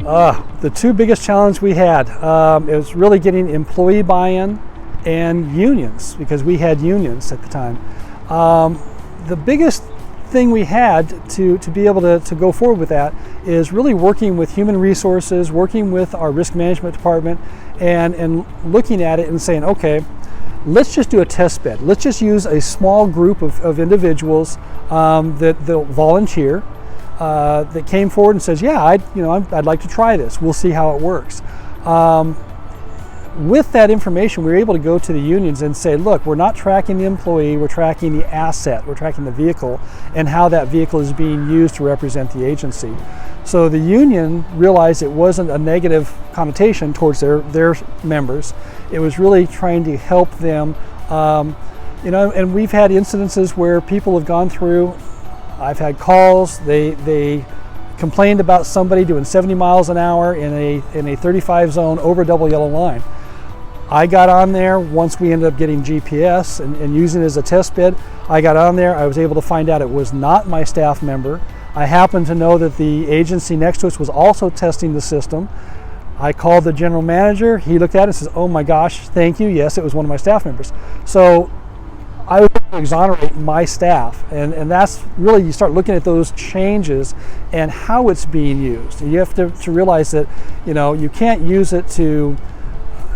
The two biggest challenges we had, it was really getting employee buy-in and unions, because we had unions at the time. The biggest thing we had to be able to go forward with that is really working with human resources, working with our risk management department, and looking at it and saying, okay, let's just do a test bed. Let's just use a small group of individuals that volunteer, that came forward and says, yeah, I'd like to try this. We'll see how it works. With that information, we were able to go to the unions and say, look, we're not tracking the employee, we're tracking the asset, we're tracking the vehicle and how that vehicle is being used to represent the agency. So the union realized it wasn't a negative connotation towards their members. It was really trying to help them, and we've had incidences where people have gone through, I've had calls, they complained about somebody doing 70 miles an hour in a 35 zone over a double yellow line. I got on there once we ended up getting GPS and using it as a test bed. I got on there, I was able to find out it was not my staff member. I happened to know that the agency next to us was also testing the system. I called the general manager, he looked at it and says, oh my gosh, thank you, yes, it was one of my staff members. So I was able to exonerate my staff, and that's really, you start looking at those changes and how it's being used. You have to realize that, you can't use it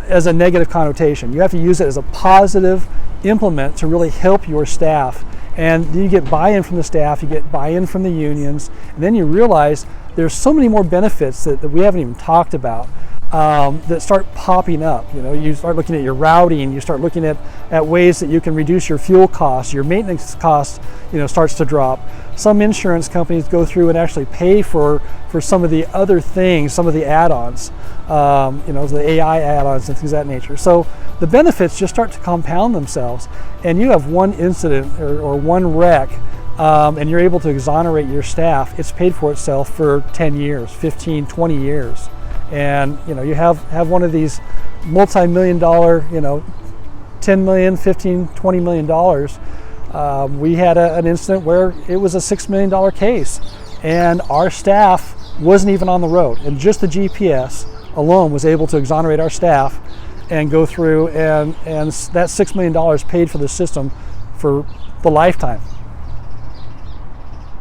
as a negative connotation. You have to use it as a positive implement to really help your staff. And you get buy-in from the staff, you get buy-in from the unions, and then you realize there's so many more benefits that we haven't even talked about that start popping up. You start looking at your routing, you start looking at ways that you can reduce your fuel costs, your maintenance costs, starts to drop. Some insurance companies go through and actually pay for some of the other things, some of the add-ons, the AI add-ons and things of that nature. So the benefits just start to compound themselves, and you have one incident or one wreck, and you're able to exonerate your staff. It's paid for itself for 10 years, 15, 20 years. And you have one of these multi-million dollar, $10 million, $15, $20 million. We had an incident where it was a $6 million case, and our staff wasn't even on the road, and just the GPS alone was able to exonerate our staff and go through, and that $6 million paid for the system for the lifetime.